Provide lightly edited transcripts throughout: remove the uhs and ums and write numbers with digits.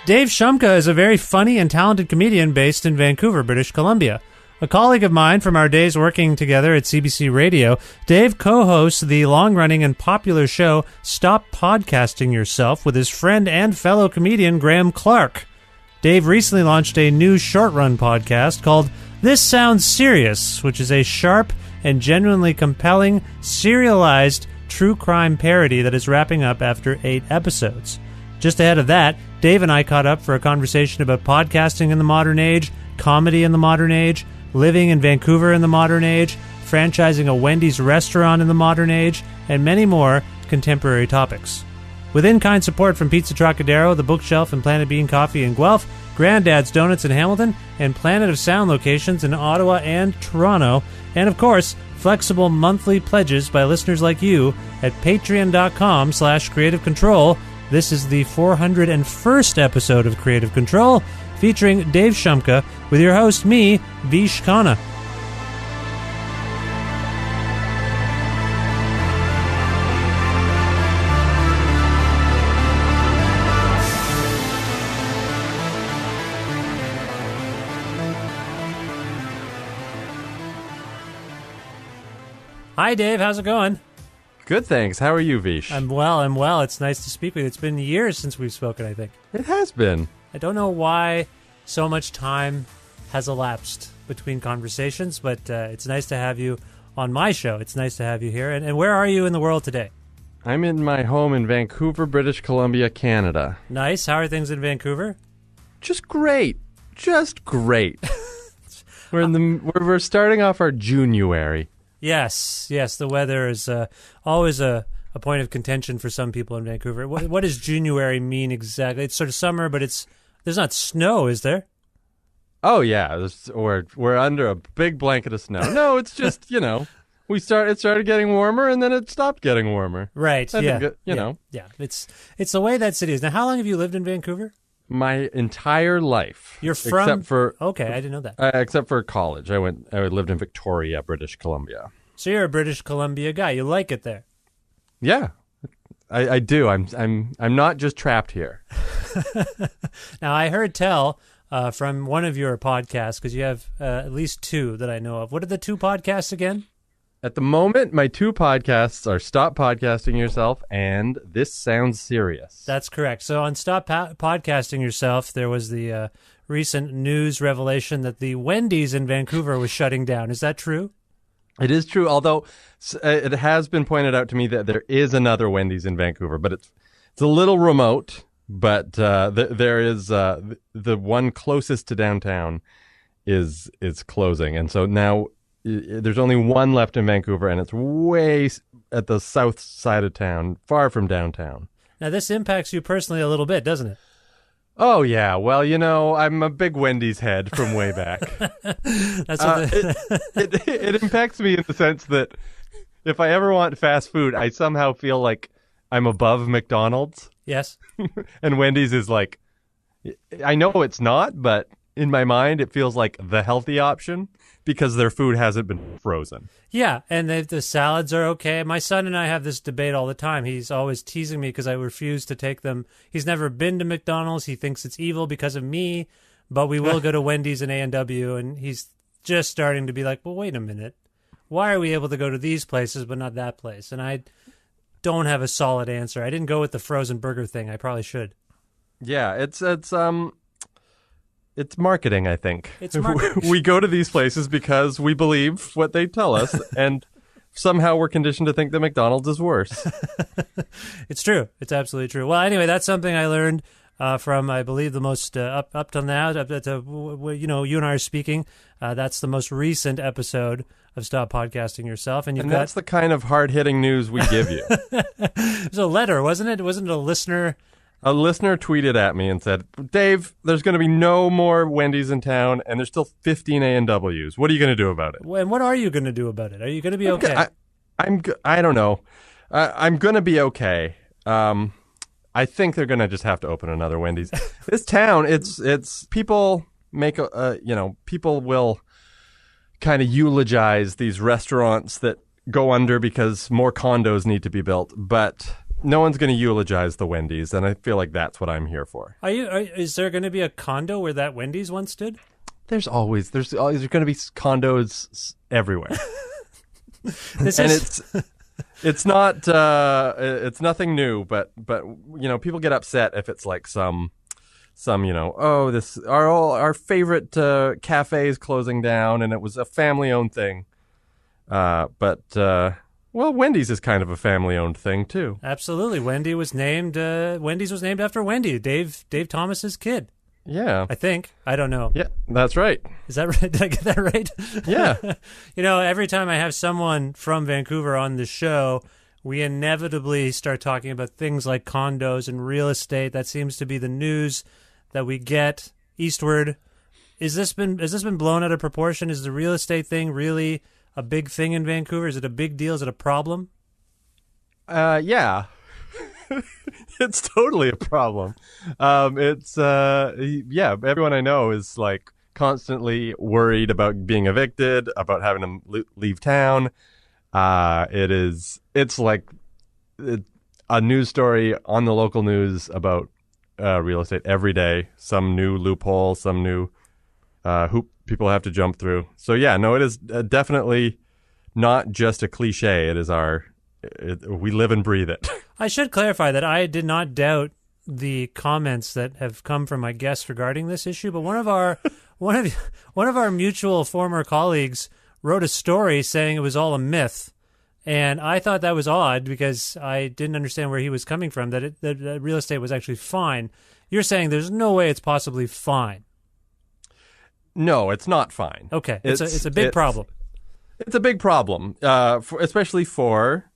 Dave Shumka is a very funny and talented comedian based in Vancouver, British Columbia. A colleague of mine from our days working together at CBC Radio, Dave co-hosts the long-running and popular show Stop Podcasting Yourself with his friend and fellow comedian Graham Clark. Dave recently launched a new short-run podcast called This Sounds Serious, which is a sharp and genuinely compelling, serialized true crime parody that is wrapping up after 8 episodes. Just ahead of that, Dave and I caught up for a conversation about podcasting in the modern age, comedy in the modern age, living in Vancouver in the modern age, franchising a Wendys restaurant in the modern age, and many more contemporary topics. With in-kind support from Pizza Trokadero, The Bookshelf, and Planet Bean Coffee in Guelph, Grandad's Donuts in Hamilton, and Planet of Sound locations in Ottawa and Toronto, and of course, flexible monthly pledges by listeners like you at patreon.com/Creative Control. This is the 401st episode of Creative Control, featuring Dave Shumka, with your host, me, Vish Khanna. Hi, Dave. How's it going? Good, thanks. How are you, Vish? I'm well. It's nice to speak with you. It's been years since we've spoken, I think. It has been. I don't know why so much time has elapsed between conversations, but it's nice to have you on my show. It's nice to have you here. And where are you in the world today? I'm in my home in Vancouver, British Columbia, Canada. Nice. How are things in Vancouver? Just great. We're starting off our January. Yes. The weather is always a point of contention for some people in Vancouver. What does January mean exactly? It's sort of summer, but there's not snow, is there? Oh yeah, we're under a big blanket of snow. No, it's just it started getting warmer and then it stopped getting warmer. Right. Yeah. It's the way that city is. Now, how long have you lived in Vancouver? My entire life. You're from? Except for okay, I didn't know that. Except for college, I lived in Victoria, British Columbia. So you're a British Columbia guy. You like it there? Yeah, I do. I'm not just trapped here. Now, I heard tell from one of your podcasts, because you have at least 2 that I know of. What are the 2 podcasts again? At the moment, my 2 podcasts are Stop Podcasting Yourself and This Sounds Serious. That's correct. So on Stop Podcasting Yourself, there was the recent news revelation that the Wendys in Vancouver was shutting down. Is that true? It is true, although it has been pointed out to me that there is another Wendys in Vancouver, but it's a little remote. But there is the one closest to downtown is closing, and so now there's only one left in Vancouver, and it's way at the south side of town, far from downtown. Now, this impacts you personally a little bit, doesn't it? Oh, yeah. Well, I'm a big Wendys head from way back. That's what it impacts me in the sense that if I ever want fast food, I somehow feel like I'm above McDonald's. Yes. And Wendys is like, I know it's not, but in my mind, it feels like the healthy option because their food hasn't been frozen. Yeah, and the salads are okay. My son and I have this debate all the time. He's always teasing me because I refuse to take them. He's never been to McDonald's. He thinks it's evil because of me, but we will go to Wendys and A&W, and he's just starting to be like, well, wait a minute. Why are we able to go to these places but not that place? And I don't have a solid answer. I didn't go with the frozen burger thing. I probably should. Yeah, it's marketing, I think. It's marketing. We go to these places because we believe what they tell us, and somehow we're conditioned to think that McDonald's is worse. It's true. It's absolutely true. Well, anyway, that's something I learned from, I believe, the most up till now. You and I are speaking. That's the most recent episode of Stop Podcasting Yourself, and that's the kind of hard-hitting news we give you. It was a letter, wasn't it? Wasn't it a listener? A listener tweeted at me and said, Dave, there's going to be no more Wendys in town, and there's still 15 A&Ws. What are you going to do about it? And what are you going to do about it? Are you going to be okay? I don't know. I'm going to be okay. I think they're going to just have to open another Wendys. This town, it's people make people will kind of eulogize these restaurants that go under because more condos need to be built. But no one's going to eulogize the Wendys, and I feel like that's what I'm here for. Is there going to be a condo where that Wendys once stood? There's going to be condos everywhere. It's not it's nothing new, but people get upset if it's like some our favorite cafe is closing down and it was a family owned thing. Well, Wendy's is kind of a family-owned thing too. Absolutely, Wendy's was named after Wendy, Dave Thomas's kid. Yeah, I think. I don't know. Yeah, that's right. Is that right? Did I get that right? Yeah. Every time I have someone from Vancouver on the show, we inevitably start talking about things like condos and real estate. That seems to be the news that we get eastward. Has this been blown out of proportion? Is the real estate thing really a big thing in Vancouver? Is it a big deal? Is it a problem? Yeah. It's totally a problem. Everyone I know is like constantly worried about being evicted, about having to leave town. It's like a news story on the local news about real estate every day. Some new loophole, some new hoop people have to jump through. So yeah, no, it is definitely not just a cliche. It is we live and breathe it. I should clarify that I did not doubt the comments that have come from my guests regarding this issue, but one of our mutual former colleagues wrote a story saying it was all a myth, and I thought that was odd because I didn't understand where he was coming from. That real estate was actually fine. You're saying there's no way it's possibly fine. No, it's not fine. Okay, it's a big problem. It's a big problem, especially for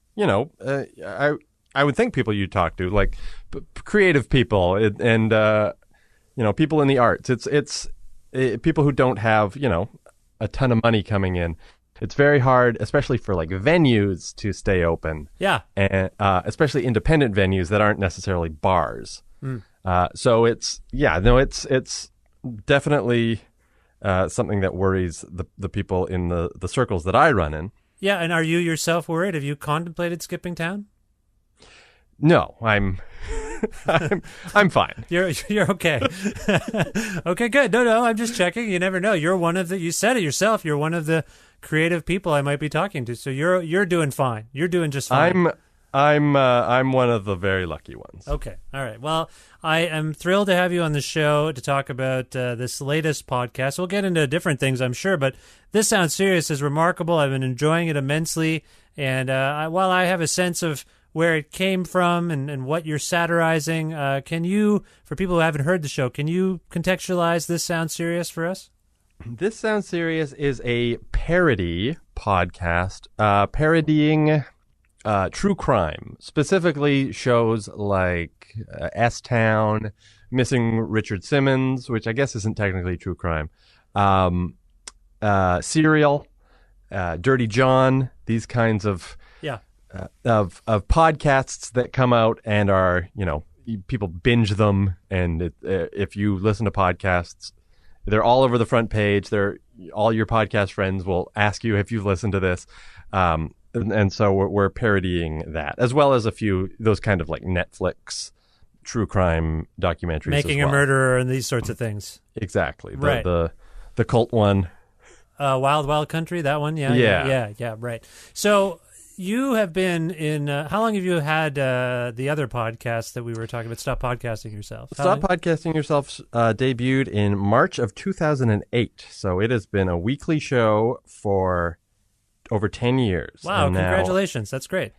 I would think people you talk to, like creative people and people in the arts. It's people who don't have a ton of money coming in. It's very hard, especially for like venues, to stay open. Yeah, and especially independent venues that aren't necessarily bars. So it's definitely something that worries the people in the circles that I run in. Yeah, and are you yourself worried? Have you contemplated skipping town? No, I'm fine. You're okay. Okay, good. No, I'm just checking. You never know. You said it yourself. You're one of the creative people I might be talking to. So you're doing fine. You're doing just fine. I'm one of the very lucky ones. Okay. All right. Well, I am thrilled to have you on the show to talk about this latest podcast. We'll get into different things, I'm sure, but This Sounds Serious is remarkable. I've been enjoying it immensely. And while I have a sense of where it came from and what you're satirizing, can you, for people who haven't heard the show, can you contextualize This Sounds Serious for us? This Sounds Serious is a parody podcast parodying true crime, specifically shows like S-Town, Missing Richard Simmons, which I guess isn't technically true crime, Serial, Dirty John, these kinds of podcasts that come out and are, people binge them. And if you listen to podcasts, they're all over the front page. All your podcast friends will ask you if you've listened to this. And so we're parodying that, as well as a few those kind of like Netflix true crime documentaries. Making as well. a Murderer and these sorts of things. Exactly. Right. The cult one. Wild Wild Country, that one? Yeah, right. So you have been in, how long have you had the other podcast that we were talking about, Stop Podcasting Yourself? Stop Podcasting Yourself debuted in March of 2008. So it has been a weekly show for over 10 years. Wow, congratulations. That's great.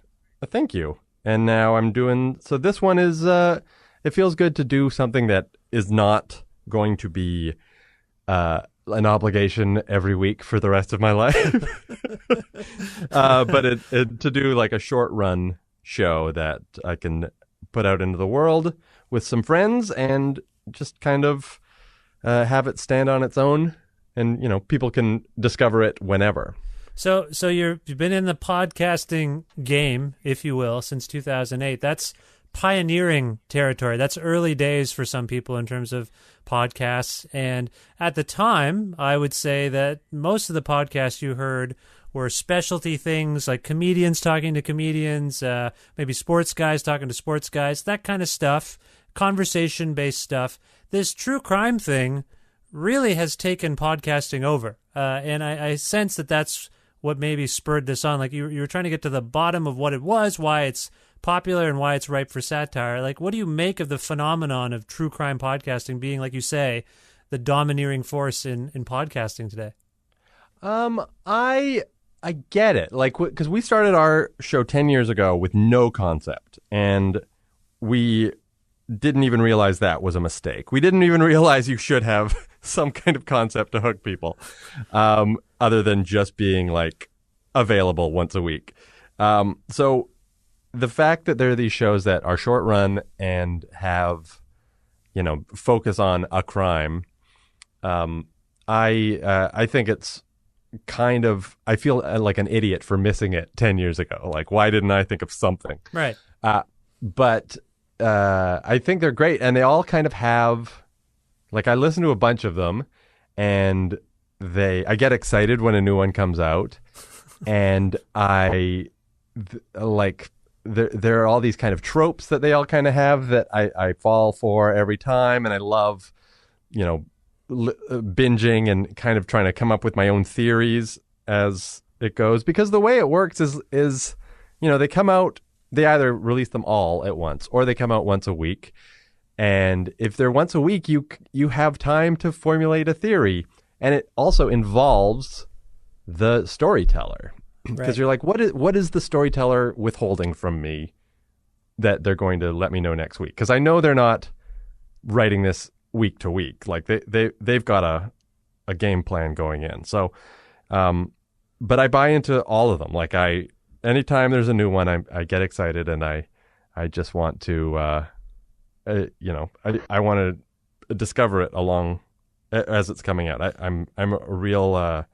Thank you. And now I'm doing, so this one is, it feels good to do something that is not going to be an obligation every week for the rest of my life. But to do like a short run show that I can put out into the world with some friends and just kind of have it stand on its own, and people can discover it whenever. So you've been in the podcasting game, if you will, since 2008. That's pioneering territory. That's early days for some people in terms of podcasts. And at the time, I would say that most of the podcasts you heard or specialty things like comedians talking to comedians, maybe sports guys talking to sports guys, that kind of stuff, conversation-based stuff. This true crime thing really has taken podcasting over. And I sense that that's what maybe spurred this on. Like you were trying to get to the bottom of what it was, why it's popular and why it's ripe for satire. Like, what do you make of the phenomenon of true crime podcasting being, like you say, the domineering force in podcasting today? I get it. Like, because we started our show 10 years ago with no concept, and we didn't even realize that was a mistake. We didn't even realize you should have some kind of concept to hook people, other than just being like available once a week. So the fact that there are these shows that are short run and have, focus on a crime, I think it's kind of, I feel like an idiot for missing it 10 years ago. Like, why didn't I think of something? Right. But I think they're great, and they all kind of have, like, I listen to a bunch of them, and I get excited when a new one comes out, and there are all these kind of tropes that they all kind of have that I fall for every time, and I love, binging and kind of trying to come up with my own theories as it goes, because the way it works is they come out, they either release them all at once or they come out once a week. And if they're once a week, you have time to formulate a theory. And it also involves the storyteller. Because you're like, what is the storyteller withholding from me that they're going to let me know next week? Because I know they're not writing this week to week. Like they've got a game plan going in. So, but I buy into all of them. Like anytime there's a new one, I get excited, and I just want to, I want to discover it along as it's coming out. I'm a real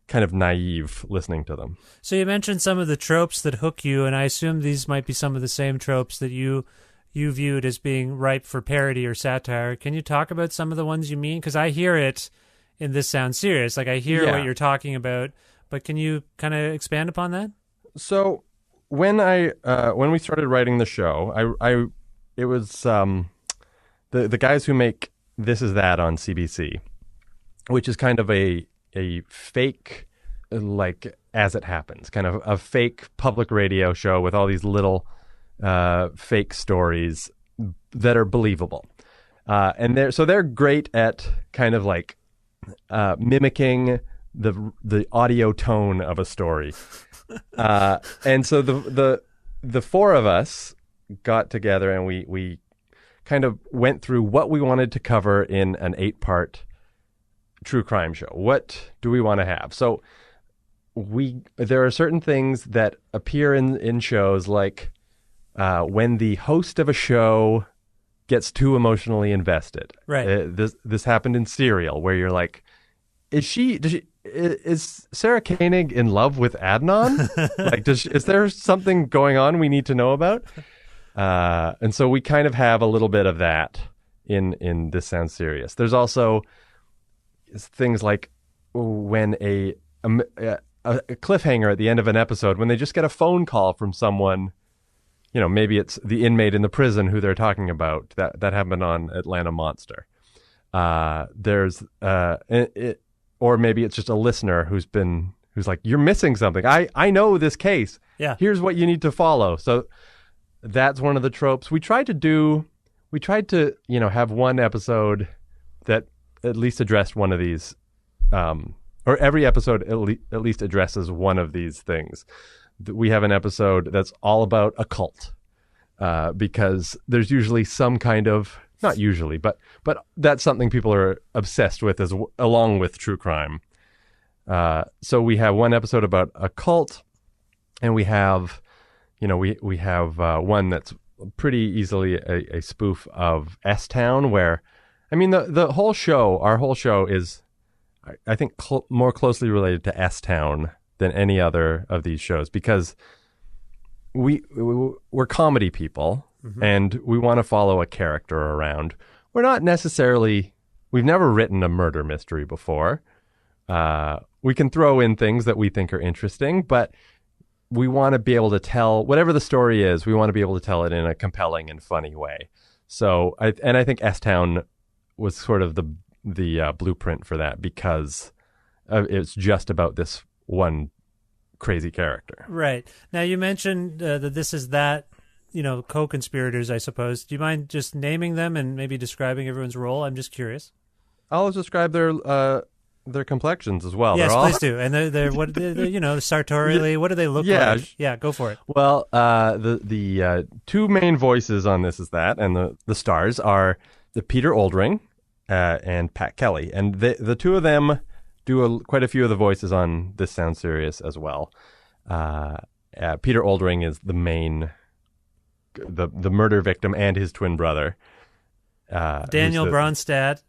kind of naive listening to them. So you mentioned some of the tropes that hook you, and I assume these might be some of the same tropes that you viewed as being ripe for parody or satire. Can you talk about some of the ones you mean? Because I hear it in This Sounds Serious. Like, I hear what you're talking about, but can you kind of expand upon that? So when we started writing the show, it was the guys who make This Is That on CBC, which is kind of a fake, like, As It Happens, kind of a fake public radio show with all these little fake stories that are believable. And they're great at kind of like mimicking the audio tone of a story. And so the four of us got together, and we kind of went through what we wanted to cover in an 8-part true crime show. What do we want to have? So there are certain things that appear in shows, like when the host of a show gets too emotionally invested. Right. This happened in Serial, where you're like, is Sarah Koenig in love with Adnan? Like, is there something going on we need to know about? And so we kind of have a little bit of that in This Sounds Serious. There's also things like when a cliffhanger at the end of an episode, when they just get a phone call from someone, maybe it's the inmate in the prison who they're talking about. That happened on Atlanta Monster. Or maybe it's just a listener who's like, you're missing something. I know this case. Yeah. Here's what you need to follow. So that's one of the tropes. We tried to have one episode that at least addressed one of these, or every episode at least addresses one of these things. We have an episode that's all about a cult, because there's usually some kind of, not usually, but that's something people are obsessed with along with true crime. So we have one episode about a cult, and we have, we have one that's pretty easily a spoof of S-Town, where, I mean, the whole show, our whole show is, I think, more closely related to S-Town than any other of these shows, because we're comedy people, mm-hmm. and we want to follow a character around. We're not necessarily, we've never written a murder mystery before. we can throw in things that we think are interesting, but we want to be able to tell whatever the story is. We want to be able to tell it in a compelling and funny way. So, I think S-Town was sort of the blueprint for that, because it's just about this one crazy character. Right. Now, you mentioned that this is that, co-conspirators, I suppose. Do you mind just naming them and maybe describing everyone's role? I'm just curious. I'll describe their complexions as well. Yes, please do. And they're sartorially, what do they look like? Yeah, go for it. Well, the two main voices on This Is That, and the stars are the Peter Oldring and Pat Kelly, and the two of them do quite a few of the voices on This Sounds Serious as well. Peter Oldring is the main, the murder victim and his twin brother. Daniel Bronstadt.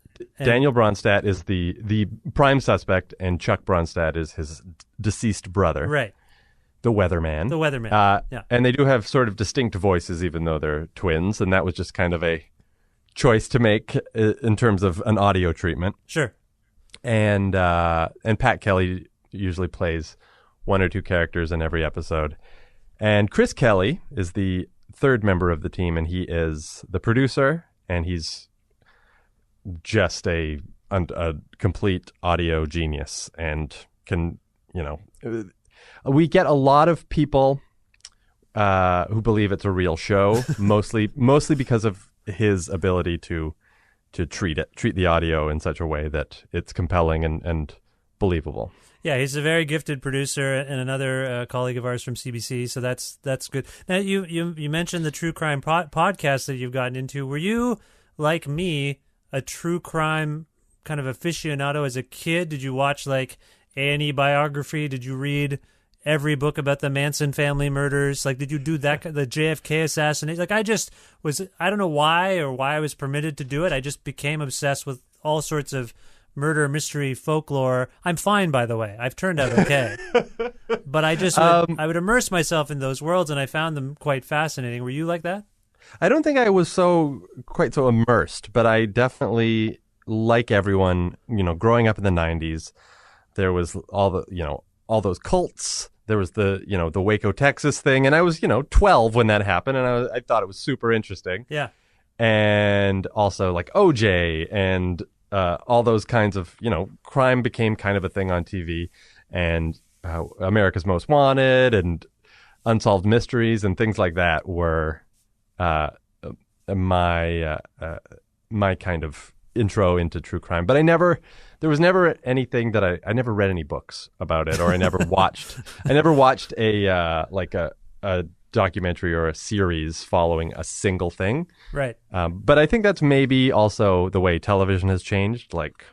Daniel Bronstadt is the prime suspect, and Chuck Bronstadt is his deceased brother. Right. The Weatherman. Yeah. And they do have sort of distinct voices, even though they're twins, and that was just kind of a choice to make in terms of an audio treatment. Sure. And Pat Kelly usually plays one or two characters in every episode. And Chris Kelly is the third member of the team, and he is the producer, and he's just a complete audio genius, and can, we get a lot of people who believe it's a real show, mostly because of his ability to treat the audio in such a way that it's compelling and believable. Yeah, he's a very gifted producer, and another colleague of ours from CBC, so that's good. Now, you mentioned the true crime podcast that you've gotten into. Were you, like me, a true crime kind of aficionado as a kid? Did you watch like A&E Biography? Did you read every book about the Manson family murders? Like, did you do that, the JFK assassination? Like, I don't know why I was permitted to do it. I just became obsessed with all sorts of murder mystery folklore. I'm fine, by the way. I've turned out okay. But I would immerse myself in those worlds, and I found them quite fascinating. Were you like that? I don't think I was quite so immersed, but I definitely, like everyone, growing up in the 90s, there was all those cults. There was the Waco, Texas thing, and I was 12 when that happened, and I thought it was super interesting. Yeah. And also like OJ and all those kinds of, crime became kind of a thing on TV, and America's Most Wanted and Unsolved Mysteries and things like that were my kind of intro into true crime. But there was never anything that I never read any books about it, or I never watched a documentary or a series following a single thing. Right. But I think that's maybe also the way television has changed. Like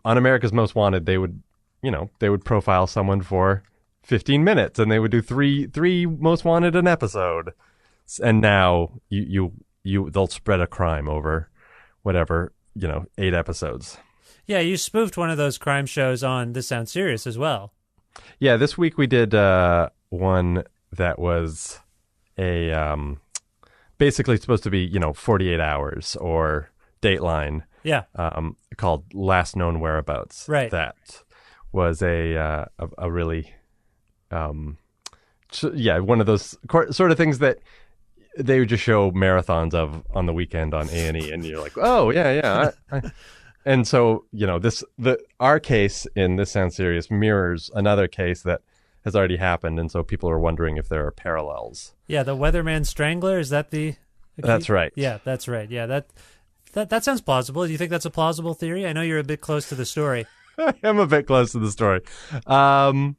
on America's Most Wanted, they would profile someone for 15 minutes, and they would do three Most Wanted an episode. And now they'll spread a crime over whatever, 8 episodes. Yeah, you spoofed one of those crime shows on This Sounds Serious as well. Yeah, this week we did one that was basically supposed to be, 48 Hours or Dateline. Yeah. Called Last Known Whereabouts. Right. That was a really, one of those sort of things that they would just show marathons of on the weekend on A&E, and you're like, oh yeah. And so, our case in This Sounds Serious mirrors another case that has already happened, and so people are wondering if there are parallels. Yeah, the Weatherman Strangler, is that the That's right. Yeah, that's right. Yeah, that sounds plausible. Do you think that's a plausible theory? I know you're a bit close to the story. I am a bit close to the story. I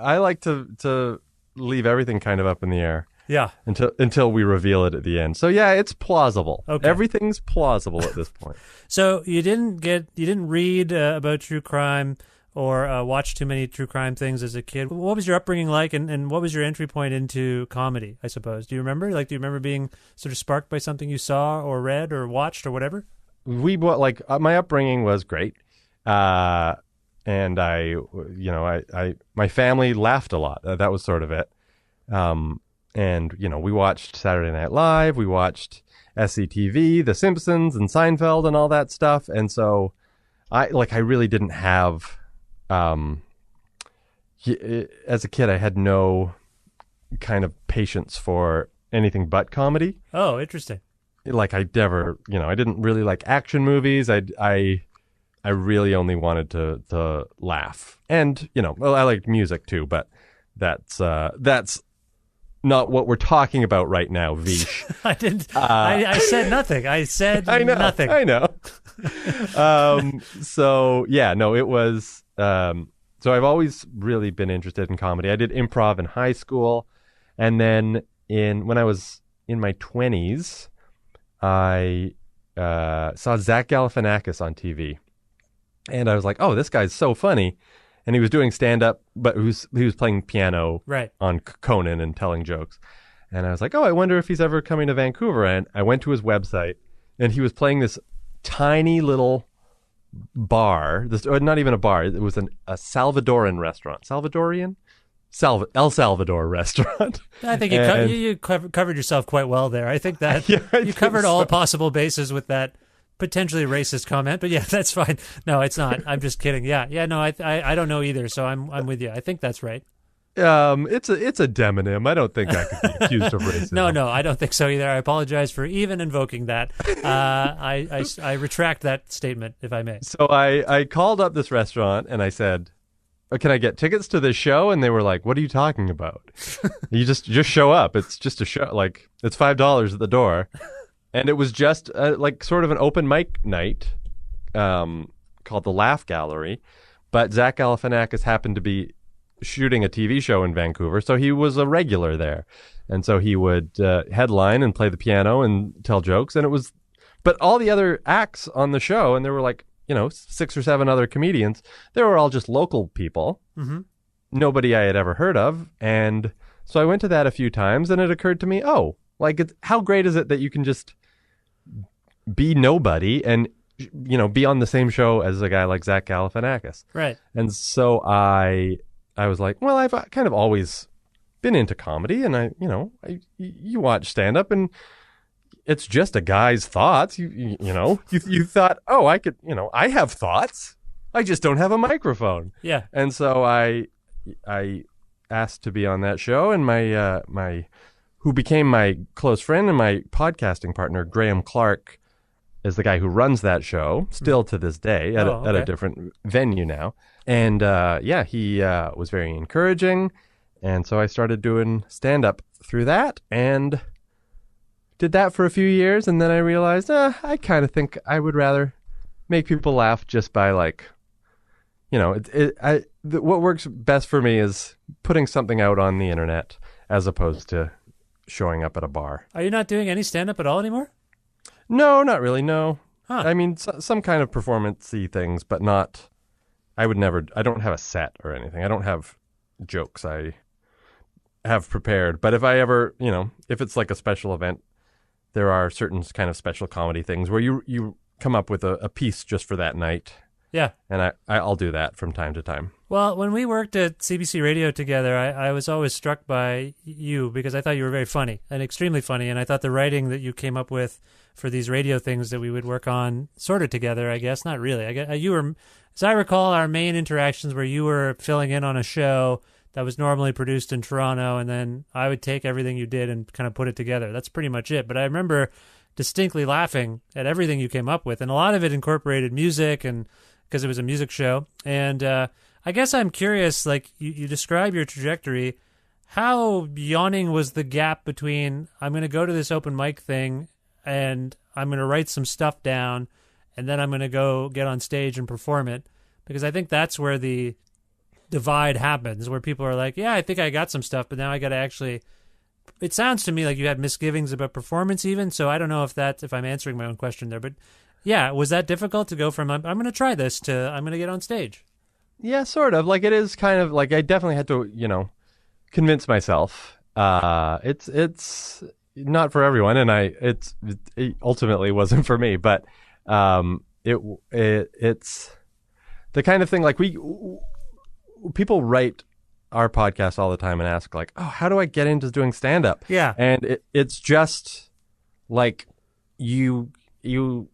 like to leave everything kind of up in the air. Yeah. Until we reveal it at the end. So yeah, it's plausible. Okay. Everything's plausible at this point. So you didn't read about true crime or watch too many true crime things as a kid. What was your upbringing like, and what was your entry point into comedy, I suppose? Do you remember? Do you remember being sort of sparked by something you saw or read or watched or whatever? My upbringing was great. And my family laughed a lot. That was sort of it. And, we watched Saturday Night Live, we watched SCTV, The Simpsons, and Seinfeld, and all that stuff. And so I really didn't have, as a kid, I had no kind of patience for anything but comedy. Oh, interesting. Like I never, I didn't really like action movies. I really only wanted to laugh, and well, I liked music too, but that's not what we're talking about right now, Vish. I didn't. I said nothing. I said nothing. I know. So yeah, no, it was. So I've always really been interested in comedy. I did improv in high school, and then when I was in my 20s, I saw Zach Galifianakis on TV, and I was like, "Oh, this guy's so funny." And he was doing stand-up, but he was playing piano on Conan and telling jokes. And I was like, "Oh, I wonder if he's ever coming to Vancouver." And I went to his website, and he was playing this tiny little bar. Not even a bar. It was a Salvadoran restaurant. El Salvador restaurant. I think you covered yourself quite well there. I think that you covered all possible bases with that potentially racist comment, but yeah, that's fine. No, it's not. I'm just kidding. Yeah. No, I don't know either, so I'm with you. I think that's right. It's a demonym. I don't think I could be accused of racism. No, I don't think so either. I apologize for even invoking that. I retract that statement, if I may. So I called up this restaurant and I said, "Can I get tickets to this show?" And they were like, "What are you talking about? You just show up. It's just a show. Like, it's $5 at the door." And it was just like sort of an open mic night called the Laugh Gallery. But Zach Galifianakis happened to be shooting a TV show in Vancouver, so he was a regular there. And so he would headline and play the piano and tell jokes. But all the other acts on the show, and there were like, 6 or 7 other comedians, they were all just local people. Mm-hmm. Nobody I had ever heard of. And so I went to that a few times, and it occurred to me, how great is it that you can just be nobody and be on the same show as a guy like Zach Galifianakis. Right. And so I was like, well, I've kind of always been into comedy, and you watch stand up, and it's just a guy's thoughts. You thought, oh, I could, I have thoughts. I just don't have a microphone. Yeah. And so I asked to be on that show, and my who became my close friend and my podcasting partner, Graham Clark, is the guy who runs that show still to this day at a different venue now. And he was very encouraging. And so I started doing stand-up through that and did that for a few years. And then I realized, I kind of think I would rather make people laugh just by what works best for me is putting something out on the internet as opposed to showing up at a bar. Are you not doing any stand-up at all anymore? No, not really, no. Huh. I mean, some kind of performance-y things, but not... I don't have a set or anything. I don't have jokes I have prepared. But if I ever, if it's like a special event, there are certain kind of special comedy things where you come up with a piece just for that night. Yeah. And I'll do that from time to time. Well, when we worked at CBC Radio together, I was always struck by you because I thought you were very funny and extremely funny. And I thought the writing that you came up with for these radio things that we would work on sort of together, I guess. Not really. You were, as I recall, our main interactions where you were filling in on a show that was normally produced in Toronto, and then I would take everything you did and kind of put it together. That's pretty much it. But I remember distinctly laughing at everything you came up with. And a lot of it incorporated music and because it was a music show. And I guess I'm curious, like you describe your trajectory, how yawning was the gap between I'm going to go to this open mic thing and I'm going to write some stuff down and then I'm going to go get on stage and perform it? Because I think that's where the divide happens, where people are like, yeah, I think I got some stuff, but now I got to actually... It sounds to me like you had misgivings about performance even, so I don't know if I'm answering my own question there, but yeah, was that difficult to go from I'm going to try this to I'm going to get on stage? Yeah, sort of. Like it is kind of like I definitely had to, convince myself. It's not for everyone, and it ultimately wasn't for me, but it's the kind of thing like people write our podcast all the time and ask like, oh, how do I get into doing stand-up? Yeah. And it's just like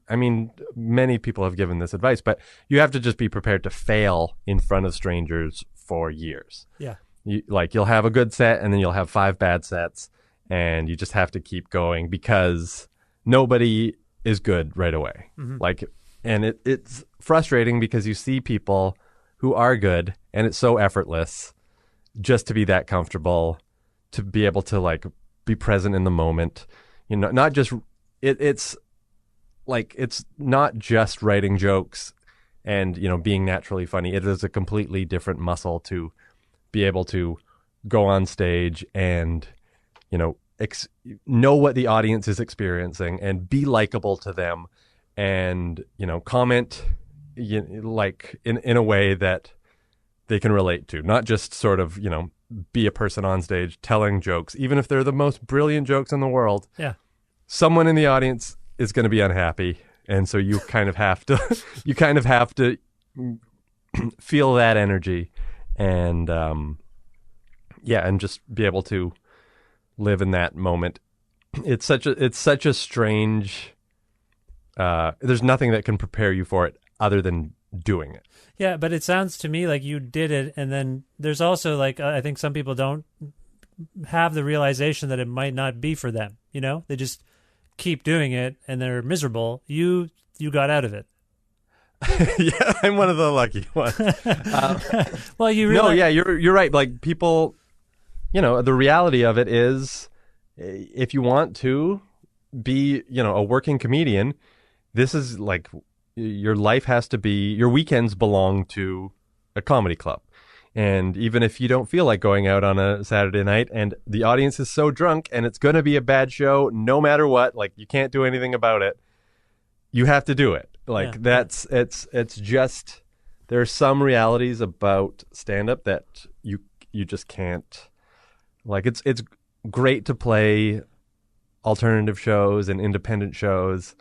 I mean, many people have given this advice, but you have to just be prepared to fail in front of strangers for years. Yeah. You'll have a good set and then you'll have 5 bad sets, and you just have to keep going because nobody is good right away. Mm-hmm. And it's frustrating because you see people who are good and it's so effortless just to be that comfortable, to be able to like be present in the moment, not just it's not just writing jokes and being naturally funny. It is a completely different muscle to be able to go on stage and know what the audience is experiencing and be likable to them, and comment in a way that they can relate to, not just sort of be a person on stage telling jokes, even if they're the most brilliant jokes in the world. Yeah, someone in the audience is going to be unhappy, and so you kind of have to feel that energy, and and just be able to live in that moment. It's such a strange. There's nothing that can prepare you for it other than doing it. Yeah, but it sounds to me like you did it, and then there's also I think some people don't have the realization that it might not be for them. They just keep doing it and they're miserable. You got out of it. Yeah, I'm one of the lucky ones. Well, you're right. Like, people, the reality of it is, if you want to be, a working comedian, this is like, your life has to be, your weekends belong to a comedy club. And even if you don't feel like going out on a Saturday night and the audience is so drunk and it's going to be a bad show, no matter what, like, you can't do anything about it, you have to do it. Like, it's just, there are some realities about stand-up that you just can't, like, it's great to play alternative shows and independent shows,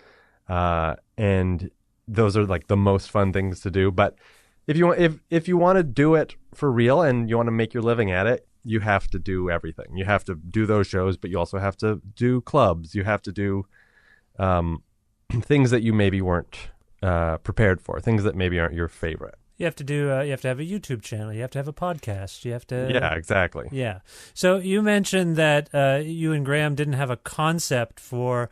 and those are like the most fun things to do. But if you want to do it for real and you want to make your living at it, you have to do everything. You have to do those shows, but you also have to do clubs. You have to do things that you maybe weren't prepared for, things that maybe aren't your favorite. You have to do. You have to have a YouTube channel. You have to have a podcast. You have to. Yeah, exactly. Yeah. So you mentioned that you and Graham didn't have a concept for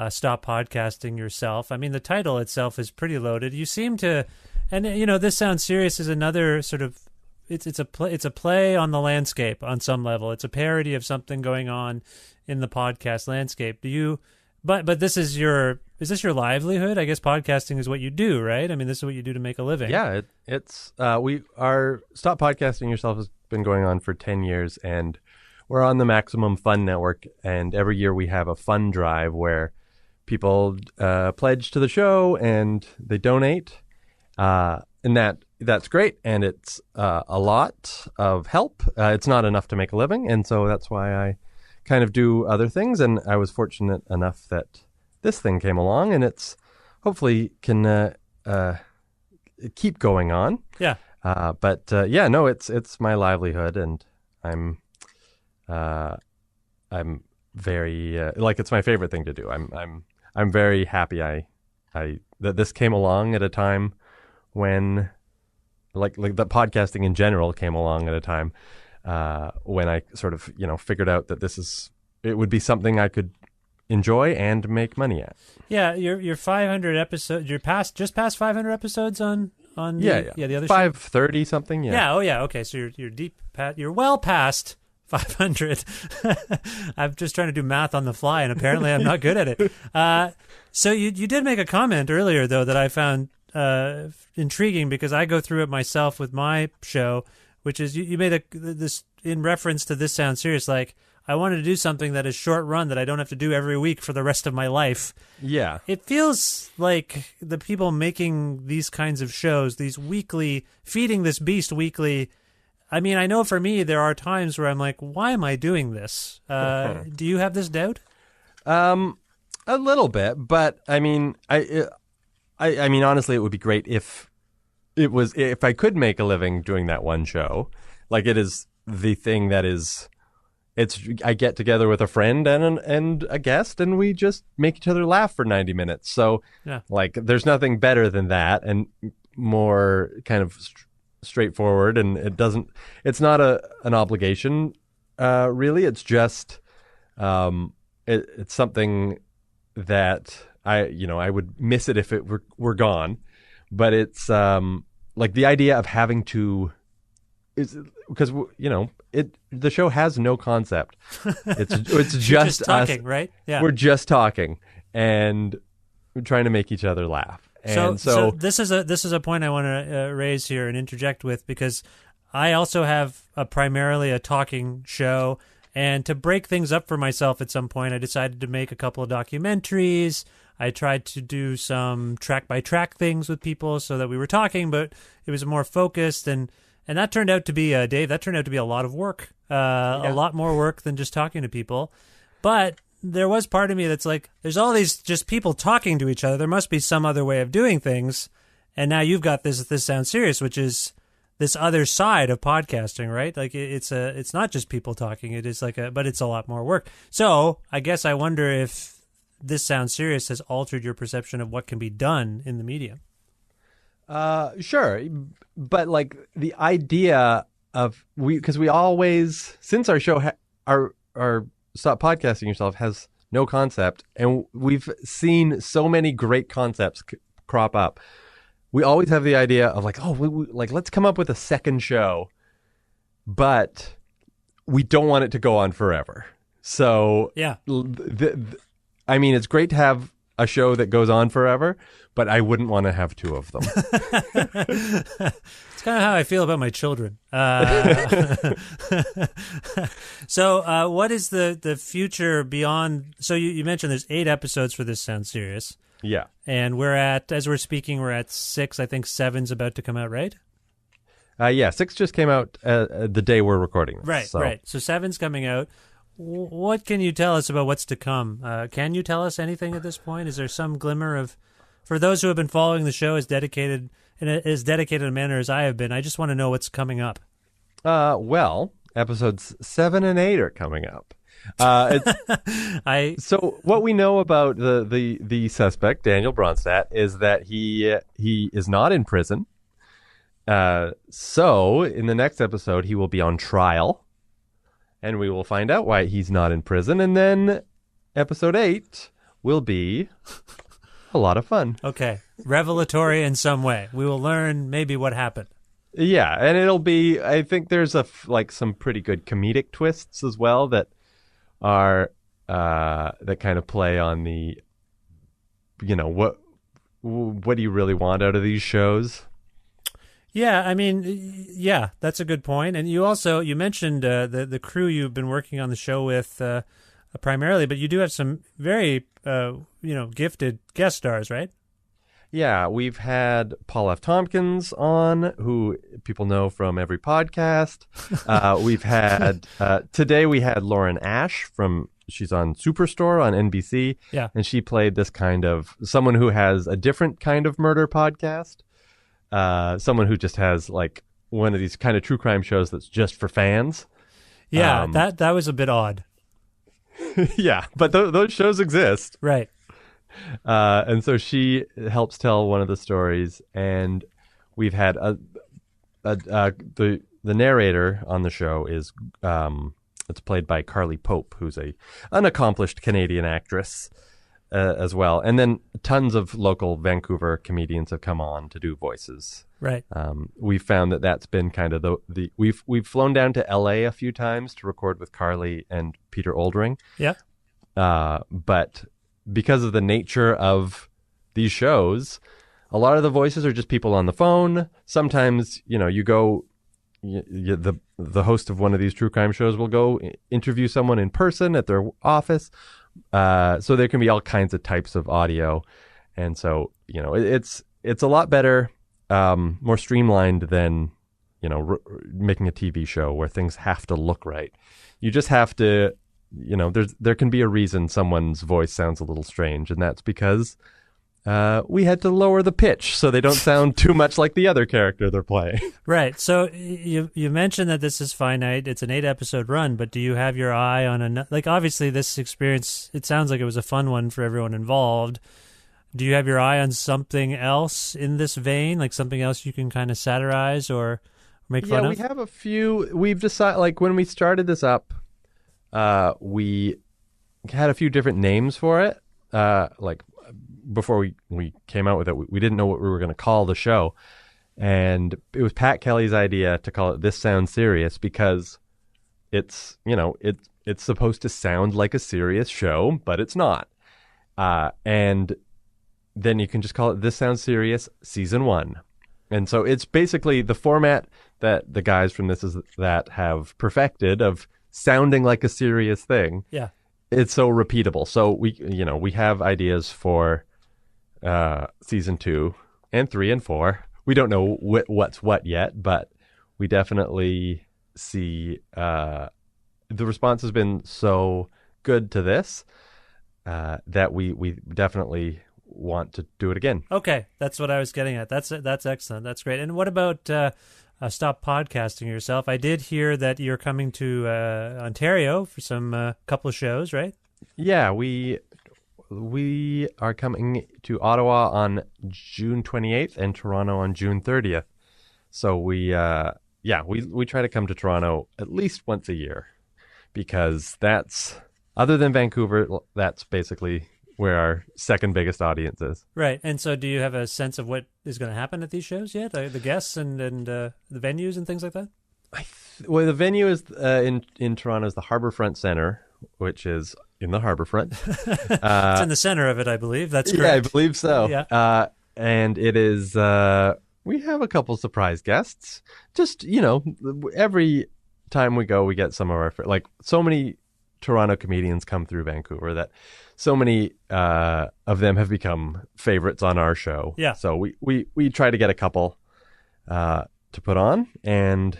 stop podcasting yourself. I mean, the title itself is pretty loaded. You seem to, and This Sounds Serious is another sort of. It's a play on the landscape on some level. It's a parody of something going on in the podcast landscape. Do you? But is this your livelihood? I guess podcasting is what you do, right? I mean, this is what you do to make a living. Yeah, it's Stop Podcasting Yourself has been going on for 10 years, and we're on the Maximum Fun Network, and every year we have a fun drive where people pledge to the show and they donate, and that's great, and it's a lot of help. It's not enough to make a living, and so that's why I kind of do other things, and I was fortunate enough that this thing came along, and it's hopefully can keep going on. Yeah. It's my livelihood, and I'm very it's my favorite thing to do. I'm very happy that this came along at a time when like the podcasting in general came along at a time when I sort of figured out that it would be something I could enjoy and make money at. Yeah, your 500 episodes. You're just past 500 episodes on the other 530 something. Yeah. Yeah. Oh yeah. Okay. So you're well past 500. I'm just trying to do math on the fly, and apparently I'm not good at it. So you did make a comment earlier though that I found intriguing, because I go through it myself with my show, which is you made this in reference to This Sounds Serious, like, I wanted to do something that is short run that I don't have to do every week for the rest of my life. Yeah. It feels like the people making these kinds of shows, these weekly, feeding this beast weekly, I mean, I know for me there are times where I'm like, why am I doing this? Do you have this doubt? A little bit, but I mean, I mean, honestly, it would be great if I could make a living doing that one show. Like, it is the thing that is, I get together with a friend and a guest, and we just make each other laugh for 90 minutes. So like there's nothing better than that, and more kind of straightforward, and it's not an obligation really. It's just it's something that I would miss it if it were gone, but it's like the idea of having to is because the show has no concept. It's just talking, us, right? Yeah, we're just talking and we're trying to make each other laugh. And so this is a point I want to raise here and interject with, because I also have primarily a talking show, and to break things up for myself at some point, I decided to make a couple of documentaries. I tried to do some track-by-track things with people so that we were talking, but it was more focused, and that turned out to be, Dave, that turned out to be a lot of work, a lot more work than just talking to people. But there was part of me that's like, there's all these just people talking to each other. There must be some other way of doing things. And now you've got this Sounds Serious, which is this other side of podcasting, right? Like it's not just people talking. It is but it's a lot more work. So I guess I wonder if This Sounds Serious has altered your perception of what can be done in the medium. Sure. But like the idea of because we always, since our show, our Stop Podcasting Yourself has no concept, and we've seen so many great concepts crop up. We always have the idea of like, let's come up with a second show, but we don't want it to go on forever. So yeah, I mean, it's great to have a show that goes on forever, but I wouldn't want to have two of them. It's kind of how I feel about my children. So what is the future beyond? So you mentioned there's 8 episodes for This Sounds Serious. Yeah. And as we're speaking, we're at 6. I think 7's about to come out, right? Yeah, 6 just came out the day we're recording this. Right, right. So 7's coming out. What can you tell us about what's to come? Can you tell us anything at this point? Is there some glimmer of, for those who have been following the show as dedicated a manner as I have been, I just want to know what's coming up. Well, episodes 7 and 8 are coming up. So what we know about the suspect, Daniel Bronstadt, is that he is not in prison. So in the next episode, he will be on trial, and we will find out why he's not in prison. And then episode 8 will be a lot of fun. Okay. Revelatory in some way. We will learn maybe what happened. Yeah. And it'll be, I think there's some pretty good comedic twists as well that are, that kind of play on the, what do you really want out of these shows? Yeah, I mean, yeah, that's a good point. And you mentioned the crew you've been working on the show with primarily, but you do have some very, gifted guest stars, right? Yeah, we've had Paul F. Tompkins on, who people know from every podcast. We've had, today we had Lauren Ash she's on Superstore on NBC. Yeah. And she played this kind of, someone who has a different kind of murder podcast. Someone who just has like one of these kind of true crime shows that's just for fans. Yeah, that was a bit odd. Yeah, but those shows exist. Right. And so she helps tell one of the stories, and we've had the narrator on the show is it's played by Carly Pope, who's an accomplished Canadian actress. As well, and then tons of local Vancouver comedians have come on to do voices. Right. We've found that's been kind of we've flown down to LA a few times to record with Carly and Peter Oldring. Yeah. But because of the nature of these shows, a lot of the voices are just people on the phone. Sometimes you go. The host of one of these true crime shows will go interview someone in person at their office. So there can be all kinds of types of audio, and so it's a lot better, more streamlined than making a TV show where things have to look right. You just have to, there can be a reason someone's voice sounds a little strange, and that's because we had to lower the pitch so they don't sound too much like the other character they're playing. Right. So you mentioned that this is finite. It's an 8-episode run, but do you have your eye on like obviously this experience? It sounds like it was a fun one for everyone involved. Do you have your eye on something else in this vein, like something else you can kind of satirize or make fun of? Yeah, we have a few. We've decided, like when we started this up, we had a few different names for it. Like before we came out with it, we didn't know what we were going to call the show. And it was Pat Kelly's idea to call it This Sounds Serious because it's, it's supposed to sound like a serious show, but it's not. And then you can just call it This Sounds Serious Season 1. And so it's basically the format that the guys from This Is That have perfected of sounding like a serious thing. Yeah. It's so repeatable. So we have ideas for Season 2 and 3 and 4. We don't know what's what yet, but we definitely see the response has been so good to this that we definitely want to do it again. Okay, that's what I was getting at. That's excellent. That's great. And what about stop podcasting yourself? I did hear that you're coming to Ontario for some couple of shows, right? Yeah, we are coming to Ottawa on June 28th and Toronto on June 30th. So we try to come to Toronto at least once a year because that's, other than Vancouver, that's basically where our second biggest audience is. Right. And so do you have a sense of what is going to happen at these shows yet? The guests and the venues and things like that? Well, the venue is in Toronto is the Harbourfront Centre, which is in the Harbourfront. It's in the center of it, I believe. That's correct. Yeah, I believe so. Yeah. And it is, we have a couple surprise guests. Just, every time we go, we get some of our, like so many Toronto comedians come through Vancouver that so many of them have become favorites on our show. Yeah. So we try to get a couple to put on. And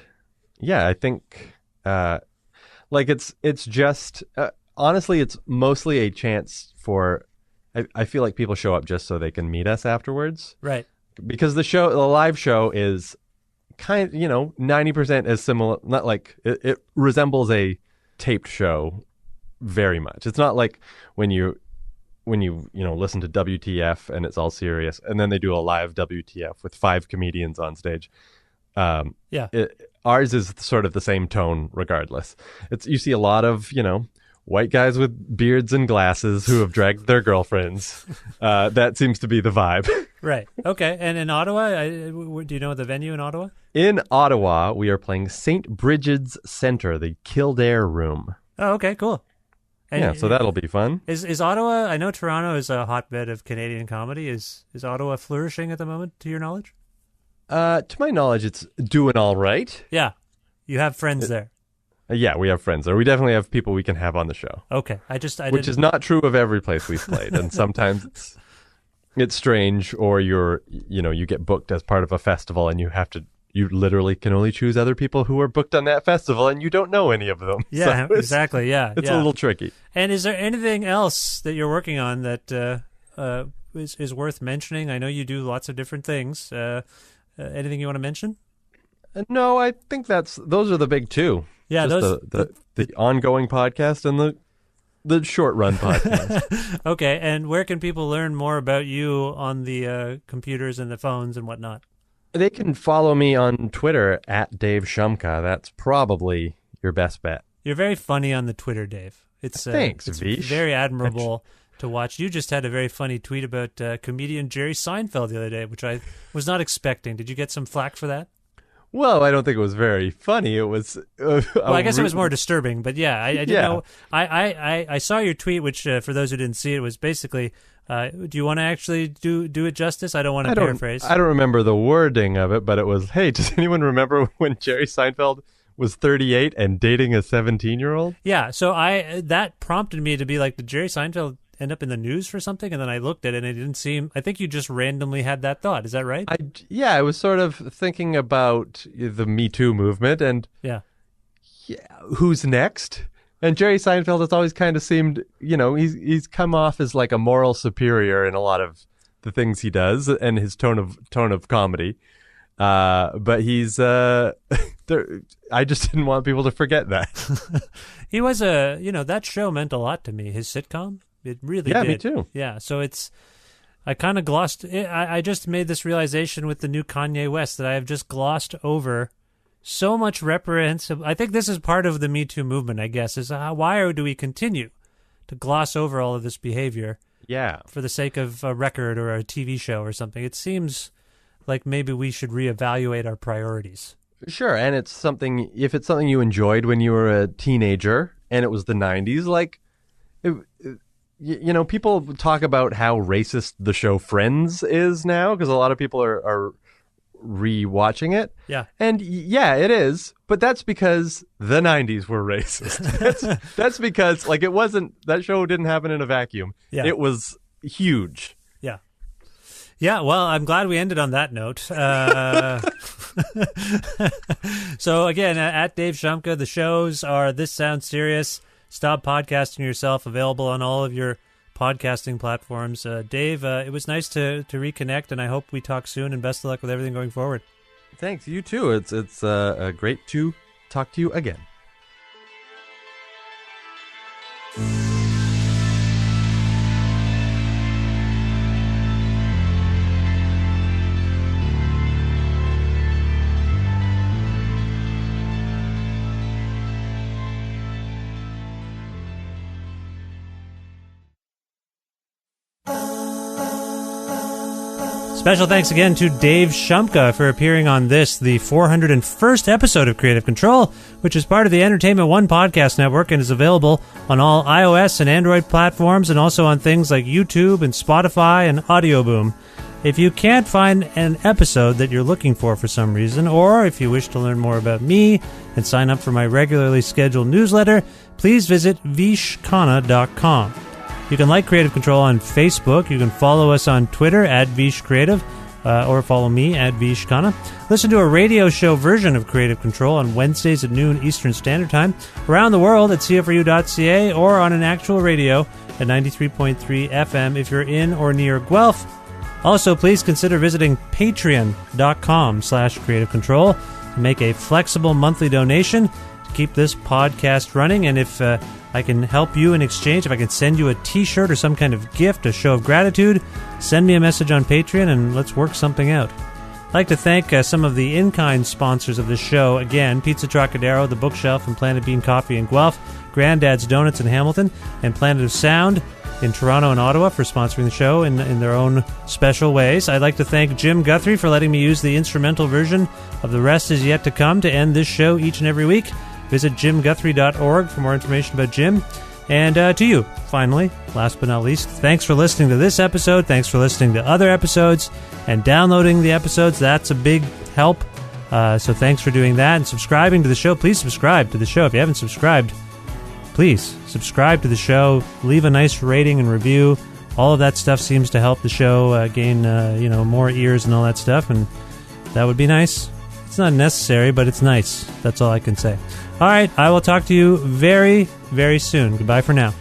yeah, I think it's just honestly, it's mostly a chance for, I feel like people show up just so they can meet us afterwards. Right. Because the live show is kind of, 90% is similar, not like it resembles a taped show very much. It's not like when you listen to WTF and it's all serious and then they do a live WTF with 5 comedians on stage. Ours is sort of the same tone regardless. You see a lot of, white guys with beards and glasses who have dragged their girlfriends. That seems to be the vibe. Right. Okay. And in Ottawa, do you know the venue in Ottawa? In Ottawa, we are playing St. Brigid's Centre, the Kildare Room. Oh, okay, cool. And so that'll be fun. Is Ottawa, I know Toronto is a hotbed of Canadian comedy. Is Ottawa flourishing at the moment, to your knowledge? To my knowledge, it's doing all right. Yeah. You have friends there. Yeah, we have friends there. We definitely have people we can have on the show. Okay. Which is not true of every place we've played. And sometimes it's strange, or you get booked as part of a festival and you literally can only choose other people who are booked on that festival and you don't know any of them. Yeah, so exactly. Yeah. It's a little tricky. And is there anything else that you're working on that is worth mentioning? I know you do lots of different things. Anything you want to mention? No, I think those are the big two. Yeah, just the ongoing podcast and the short run podcast. Okay, and where can people learn more about you on the computers and the phones and whatnot? They can follow me on Twitter at Dave Shumka. That's probably your best bet. You're very funny on the Twitter, Dave. Thanks, Vish. Very admirable to watch. You just had a very funny tweet about comedian Jerry Seinfeld the other day, which I was not expecting. Did you get some flack for that? Well, I don't think it was very funny. It was. Well, I guess it was more disturbing, but yeah, I didn't know. I saw your tweet, which for those who didn't see it was basically. Do you want to actually do it justice? I don't want to paraphrase. I don't remember the wording of it, but it was, hey, does anyone remember when Jerry Seinfeld was 38 and dating a 17-year-old? Yeah, so that prompted me to be like, did Jerry Seinfeld end up in the news for something? And then I looked at it and it didn't seem, I think you just randomly had that thought. Is that right? I was sort of thinking about the Me Too movement and who's next? And Jerry Seinfeld has always kind of seemed, he's come off as like a moral superior in a lot of the things he does and his tone of comedy. But he's I just didn't want people to forget that. He was that show meant a lot to me. His sitcom, it really did. Me too. Yeah, so I kind of glossed. I just made this realization with the new Kanye West that I have just glossed over so much reprehensible. I think this is part of the Me Too movement, I guess, is why do we continue to gloss over all of this behavior? Yeah. For the sake of a record or a TV show or something. It seems like maybe we should reevaluate our priorities. Sure, and if it's something you enjoyed when you were a teenager and it was the 90s, like, people talk about how racist the show Friends is now because a lot of people are re-watching it. Yeah. And yeah, it is, but that's because the 90s were racist. That's because, like, it wasn't, that show didn't happen in a vacuum. Yeah. It was huge. Yeah. Yeah, well, I'm glad we ended on that note. So again, at Dave Shumka, the shows are This Sounds Serious, Stop Podcasting Yourself, available on all of your podcasting platforms. Dave, it was nice to reconnect, and I hope we talk soon, and best of luck with everything going forward. Thanks, you too. It's great to talk to you again. Special thanks again to Dave Shumka for appearing on this, the 401st episode of Creative Control, which is part of the Entertainment One podcast network and is available on all iOS and Android platforms and also on things like YouTube and Spotify and Audio Boom. If you can't find an episode that you're looking for some reason, or if you wish to learn more about me and sign up for my regularly scheduled newsletter, please visit vishkhanna.com. You can like Creative Control on Facebook. You can follow us on Twitter at VishCreative, or follow me at Vishkhanna. Listen to a radio show version of Creative Control on Wednesdays at noon Eastern Standard Time, around the world at CFRU.ca, or on an actual radio at 93.3 FM if you're in or near Guelph. Also, please consider visiting patreon.com/Creative Control to make a flexible monthly donation to keep this podcast running. And if I can help you in exchange, if I can send you a t-shirt or some kind of gift, a show of gratitude, send me a message on Patreon and let's work something out. I'd like to thank some of the in-kind sponsors of this show. Again, Pizza Trokadero, The Bookshelf, and Planet Bean Coffee in Guelph, Grandad's Donuts in Hamilton, and Planet of Sound in Toronto and Ottawa for sponsoring the show in their own special ways. I'd like to thank Jim Guthrie for letting me use the instrumental version of The Rest Is Yet to Come to end this show each and every week. Visit jimguthrie.org for more information about Jim. And to you, finally, last but not least, thanks for listening to this episode. Thanks for listening to other episodes and downloading the episodes. That's a big help. So thanks for doing that and subscribing to the show. Please subscribe to the show. If you haven't subscribed, please subscribe to the show. Leave a nice rating and review. All of that stuff seems to help the show gain more ears and all that stuff. And that would be nice. It's not necessary, but it's nice. That's all I can say. All right, I will talk to you very, very soon. Goodbye for now.